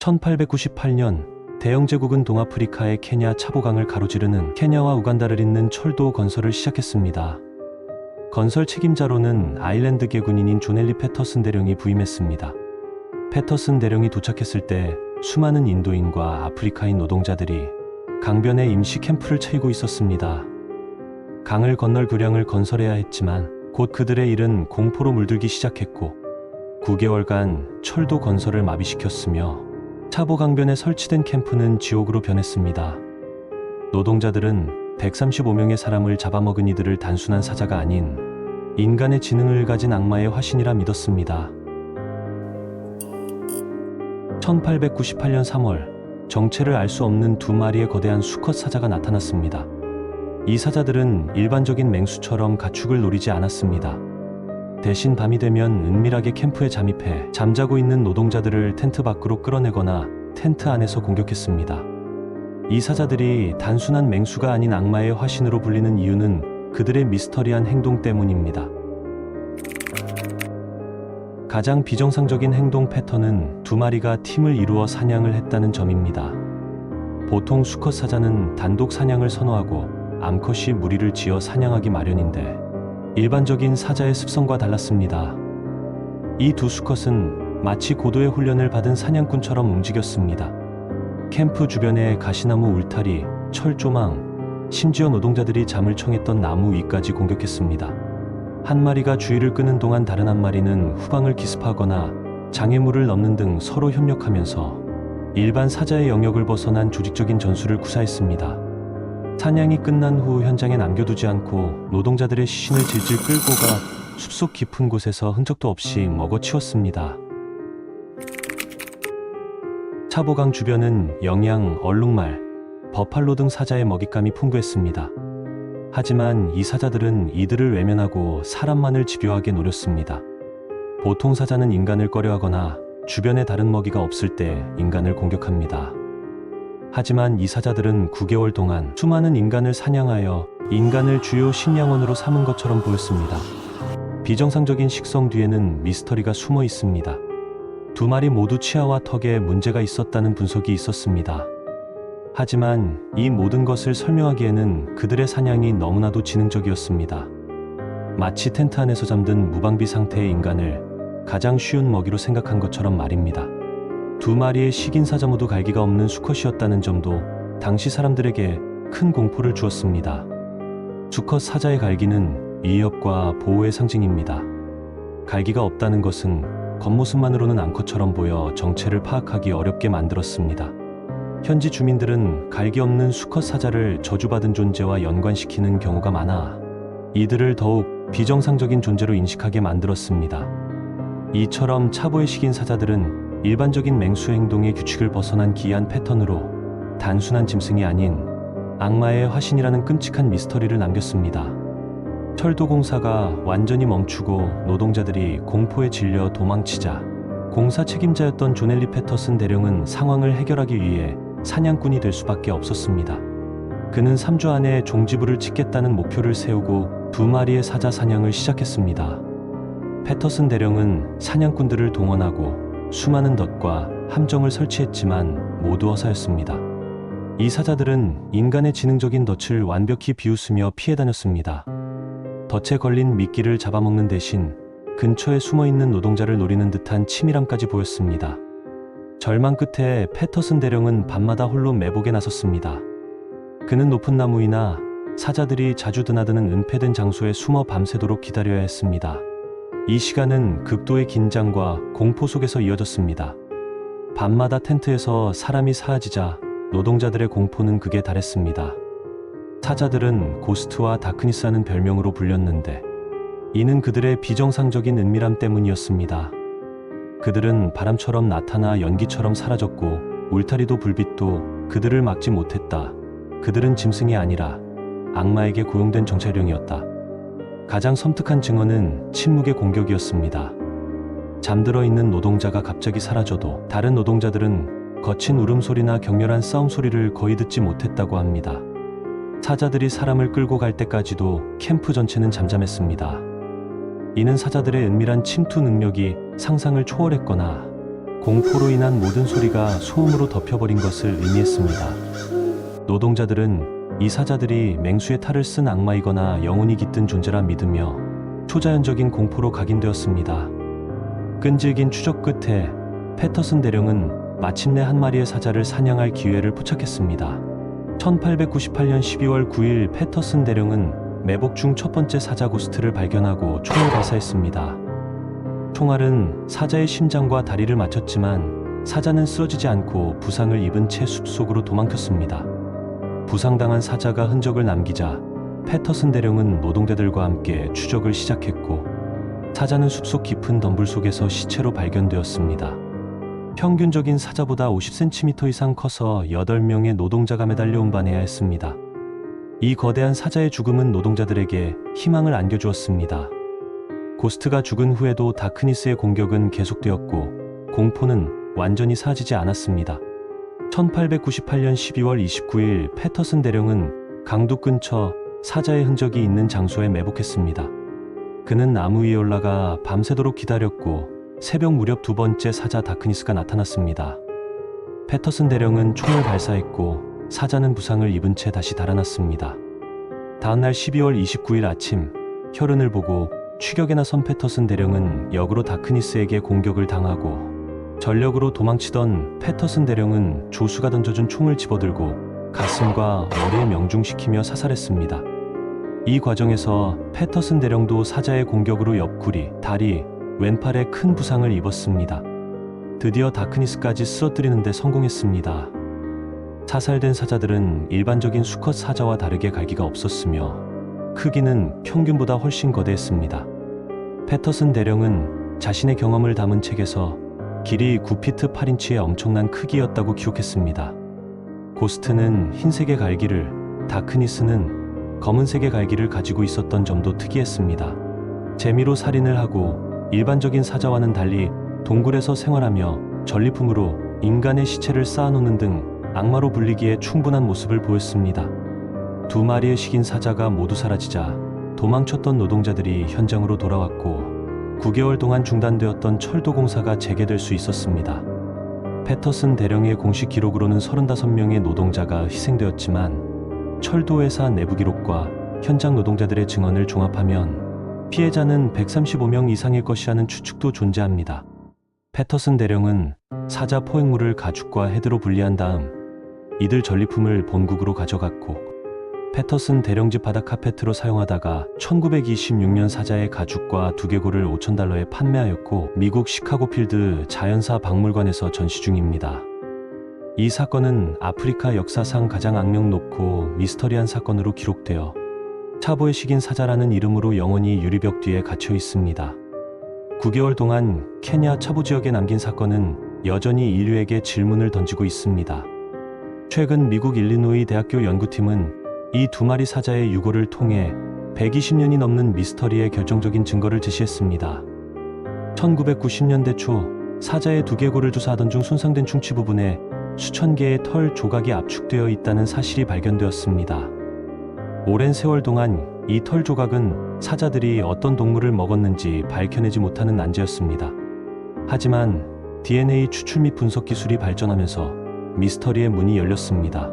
1898년 대영 제국은 동아프리카의 케냐 차보강을 가로지르는 케냐와 우간다를 잇는 철도 건설을 시작했습니다. 건설 책임자로는 아일랜드계 군인인 존 헨리 패터슨 대령이 부임했습니다. 패터슨 대령이 도착했을 때 수많은 인도인과 아프리카인 노동자들이 강변에 임시 캠프를 차리고 있었습니다. 강을 건널 교량을 건설해야 했지만 곧 그들의 일은 공포로 물들기 시작했고 9개월간 철도 건설을 마비시켰으며 차보 강변에 설치된 캠프는 지옥으로 변했습니다. 노동자들은 135명의 사람을 잡아먹은 이들을 단순한 사자가 아닌 인간의 지능을 가진 악마의 화신이라 믿었습니다. 1898년 3월, 정체를 알 수 없는 두 마리의 거대한 수컷 사자가 나타났습니다. 이 사자들은 일반적인 맹수처럼 가축을 노리지 않았습니다. 대신 밤이 되면 은밀하게 캠프에 잠입해 잠자고 있는 노동자들을 텐트 밖으로 끌어내거나 텐트 안에서 공격했습니다. 이 사자들이 단순한 맹수가 아닌 악마의 화신으로 불리는 이유는 그들의 미스터리한 행동 때문입니다. 가장 비정상적인 행동 패턴은 두 마리가 팀을 이루어 사냥을 했다는 점입니다. 보통 수컷 사자는 단독 사냥을 선호하고 암컷이 무리를 지어 사냥하기 마련인데 일반적인 사자의 습성과 달랐습니다. 이 두 수컷은 마치 고도의 훈련을 받은 사냥꾼처럼 움직였습니다. 캠프 주변의 가시나무 울타리, 철조망, 심지어 노동자들이 잠을 청했던 나무 위까지 공격했습니다. 한 마리가 주의를 끄는 동안 다른 한 마리는 후방을 기습하거나 장애물을 넘는 등 서로 협력하면서 일반 사자의 영역을 벗어난 조직적인 전술을 구사했습니다. 사냥이 끝난 후 현장에 남겨두지 않고 노동자들의 시신을 질질 끌고 가 숲속 깊은 곳에서 흔적도 없이 먹어치웠습니다. 차보강 주변은 영양, 얼룩말, 버팔로 등 사자의 먹잇감이 풍부했습니다. 하지만 이 사자들은 이들을 외면하고 사람만을 집요하게 노렸습니다. 보통 사자는 인간을 꺼려하거나 주변에 다른 먹이가 없을 때 인간을 공격합니다. 하지만 이 사자들은 9개월 동안 수많은 인간을 사냥하여 인간을 주요 식량원으로 삼은 것처럼 보였습니다. 비정상적인 식성 뒤에는 미스터리가 숨어 있습니다. 두 마리 모두 치아와 턱에 문제가 있었다는 분석이 있었습니다. 하지만 이 모든 것을 설명하기에는 그들의 사냥이 너무나도 지능적이었습니다. 마치 텐트 안에서 잠든 무방비 상태의 인간을 가장 쉬운 먹이로 생각한 것처럼 말입니다. 두 마리의 식인 사자 모두 갈기가 없는 수컷이었다는 점도 당시 사람들에게 큰 공포를 주었습니다. 수컷 사자의 갈기는 위협과 보호의 상징입니다. 갈기가 없다는 것은 겉모습만으로는 암컷처럼 보여 정체를 파악하기 어렵게 만들었습니다. 현지 주민들은 갈기 없는 수컷 사자를 저주받은 존재와 연관시키는 경우가 많아 이들을 더욱 비정상적인 존재로 인식하게 만들었습니다. 이처럼 차보의 식인 사자들은 일반적인 맹수 행동의 규칙을 벗어난 기이한 패턴으로 단순한 짐승이 아닌 악마의 화신이라는 끔찍한 미스터리를 남겼습니다. 철도 공사가 완전히 멈추고 노동자들이 공포에 질려 도망치자 공사 책임자였던 존 헨리 패터슨 대령은 상황을 해결하기 위해 사냥꾼이 될 수밖에 없었습니다. 그는 3주 안에 종지부를 찍겠다는 목표를 세우고 두 마리의 사자 사냥을 시작했습니다. 패터슨 대령은 사냥꾼들을 동원하고 수많은 덫과 함정을 설치했지만 모두 허사였습니다. 이 사자들은 인간의 지능적인 덫을 완벽히 비웃으며 피해 다녔습니다. 덫에 걸린 미끼를 잡아먹는 대신 근처에 숨어있는 노동자를 노리는 듯한 치밀함까지 보였습니다. 절망 끝에 패터슨 대령은 밤마다 홀로 매복에 나섰습니다. 그는 높은 나무 위나 사자들이 자주 드나드는 은폐된 장소에 숨어 밤새도록 기다려야 했습니다. 이 시간은 극도의 긴장과 공포 속에서 이어졌습니다. 밤마다 텐트에서 사람이 사라지자 노동자들의 공포는 극에 달했습니다. 사자들은 고스트와 다크니스라는 별명으로 불렸는데 이는 그들의 비정상적인 은밀함 때문이었습니다. 그들은 바람처럼 나타나 연기처럼 사라졌고 울타리도 불빛도 그들을 막지 못했다. 그들은 짐승이 아니라 악마에게 고용된 정찰령이었다. 가장 섬뜩한 증언은 침묵의 공격이었습니다. 잠들어 있는 노동자가 갑자기 사라져도 다른 노동자들은 거친 울음소리나 격렬한 싸움 소리를 거의 듣지 못했다고 합니다. 사자들이 사람을 끌고 갈 때까지도 캠프 전체는 잠잠했습니다. 이는 사자들의 은밀한 침투 능력이 상상을 초월했거나 공포로 인한 모든 소리가 소음으로 덮여버린 것을 의미했습니다. 노동자들은 이 사자들이 맹수의 탈을 쓴 악마이거나 영혼이 깃든 존재라 믿으며 초자연적인 공포로 각인되었습니다. 끈질긴 추적 끝에 패터슨 대령은 마침내 한 마리의 사자를 사냥할 기회를 포착했습니다. 1898년 12월 9일 패터슨 대령은 매복 중 첫 번째 사자 고스트를 발견하고 총을 발사했습니다. 총알은 사자의 심장과 다리를 맞췄지만 사자는 쓰러지지 않고 부상을 입은 채 숲속으로 도망쳤습니다. 부상당한 사자가 흔적을 남기자 패터슨 대령은 노동자들과 함께 추적을 시작했고 사자는 숲속 깊은 덤불 속에서 시체로 발견되었습니다. 평균적인 사자보다 50cm 이상 커서 8명의 노동자가 매달려 운반해야 했습니다. 이 거대한 사자의 죽음은 노동자들에게 희망을 안겨주었습니다. 고스트가 죽은 후에도 다크니스의 공격은 계속되었고 공포는 완전히 사라지지 않았습니다. 1898년 12월 29일 패터슨 대령은 강도 근처 사자의 흔적이 있는 장소에 매복했습니다. 그는 나무 위에 올라가 밤새도록 기다렸고 새벽 무렵 두 번째 사자 다크니스가 나타났습니다. 패터슨 대령은 총을 발사했고 사자는 부상을 입은 채 다시 달아났습니다. 다음날 12월 29일 아침 혈흔을 보고 추격에 나선 패터슨 대령은 역으로 다크니스에게 공격을 당하고 전력으로 도망치던 패터슨 대령은 조수가 던져준 총을 집어들고 가슴과 머리에 명중시키며 사살했습니다. 이 과정에서 패터슨 대령도 사자의 공격으로 옆구리, 다리, 왼팔에 큰 부상을 입었습니다. 드디어 다크니스까지 쓰러뜨리는 데 성공했습니다. 사살된 사자들은 일반적인 수컷 사자와 다르게 갈기가 없었으며 크기는 평균보다 훨씬 거대했습니다. 패터슨 대령은 자신의 경험을 담은 책에서 길이 9피트 8인치의 엄청난 크기였다고 기록했습니다. 고스트는 흰색의 갈기를, 다크니스는 검은색의 갈기를 가지고 있었던 점도 특이했습니다. 재미로 살인을 하고 일반적인 사자와는 달리 동굴에서 생활하며 전리품으로 인간의 시체를 쌓아놓는 등 악마로 불리기에 충분한 모습을 보였습니다. 두 마리의 식인 사자가 모두 사라지자 도망쳤던 노동자들이 현장으로 돌아왔고 9개월 동안 중단되었던 철도 공사가 재개될 수 있었습니다. 패터슨 대령의 공식 기록으로는 35명의 노동자가 희생되었지만 철도회사 내부 기록과 현장 노동자들의 증언을 종합하면 피해자는 135명 이상일 것이라는 추측도 존재합니다. 패터슨 대령은 사자 포획물을 가죽과 헤드로 분리한 다음 이들 전리품을 본국으로 가져갔고 패터슨 대령집 바닥 카페트로 사용하다가 1926년 사자의 가죽과 두개골을 $5,000에 판매하였고 미국 시카고 필드 자연사 박물관에서 전시 중입니다. 이 사건은 아프리카 역사상 가장 악명 높고 미스터리한 사건으로 기록되어 차보의 식인 사자라는 이름으로 영원히 유리벽 뒤에 갇혀 있습니다. 9개월 동안 케냐 차보 지역에 남긴 사건은 여전히 인류에게 질문을 던지고 있습니다. 최근 미국 일리노이 대학교 연구팀은 이 두 마리 사자의 유골을 통해 120년이 넘는 미스터리의 결정적인 증거를 제시했습니다. 1990년대 초 사자의 두개골을 조사하던 중 손상된 충치 부분에 수천 개의 털 조각이 압축되어 있다는 사실이 발견되었습니다. 오랜 세월 동안 이 털 조각은 사자들이 어떤 동물을 먹었는지 밝혀내지 못하는 난제였습니다. 하지만 DNA 추출 및 분석 기술이 발전하면서 미스터리의 문이 열렸습니다.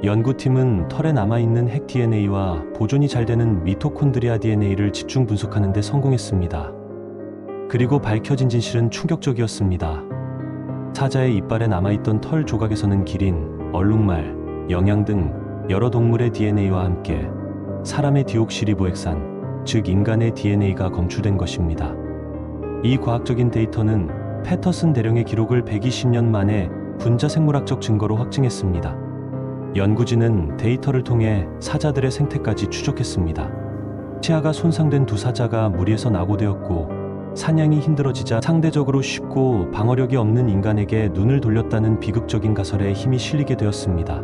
연구팀은 털에 남아있는 핵 DNA와 보존이 잘 되는 미토콘드리아 DNA를 집중 분석하는 데 성공했습니다. 그리고 밝혀진 진실은 충격적이었습니다. 사자의 이빨에 남아있던 털 조각에서는 기린, 얼룩말, 영양 등 여러 동물의 DNA와 함께 사람의 디옥시리보액산, 즉 인간의 DNA가 검출된 것입니다. 이 과학적인 데이터는 패터슨 대령의 기록을 120년 만에 분자생물학적 증거로 확증했습니다. 연구진은 데이터를 통해 사자들의 생태까지 추적했습니다. 치아가 손상된 두 사자가 무리에서 낙오되었고 사냥이 힘들어지자 상대적으로 쉽고 방어력이 없는 인간에게 눈을 돌렸다는 비극적인 가설에 힘이 실리게 되었습니다.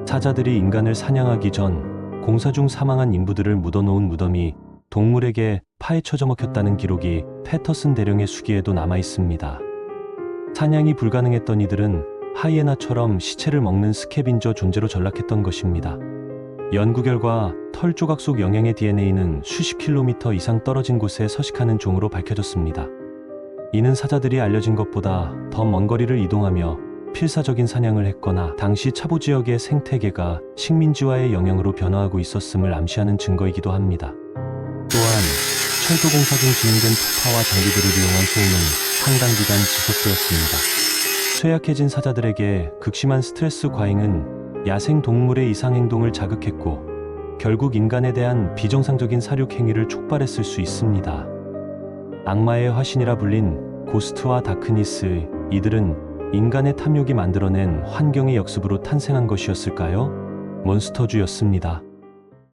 사자들이 인간을 사냥하기 전 공사 중 사망한 인부들을 묻어놓은 무덤이 동물에게 파헤쳐져 먹혔다는 기록이 패터슨 대령의 수기에도 남아있습니다. 사냥이 불가능했던 이들은 하이에나처럼 시체를 먹는 스캐빈저 존재로 전락했던 것입니다. 연구 결과 털 조각 속 영양의 DNA는 수십 킬로미터 이상 떨어진 곳에 서식하는 종으로 밝혀졌습니다. 이는 사자들이 알려진 것보다 더 먼 거리를 이동하며 필사적인 사냥을 했거나 당시 차보 지역의 생태계가 식민지화의 영향으로 변화하고 있었음을 암시하는 증거이기도 합니다. 또한 철도공사 중 진행된 폭파와 장비들을 이용한 소음은 상당 기간 지속되었습니다. 쇠약해진 사자들에게 극심한 스트레스 과잉은 야생 동물의 이상 행동을 자극했고 결국 인간에 대한 비정상적인 사육 행위를 촉발했을 수 있습니다. 악마의 화신이라 불린 고스트와 다크니스, 이들은 인간의 탐욕이 만들어낸 환경의 역습으로 탄생한 것이었을까요? 몬스터주였습니다.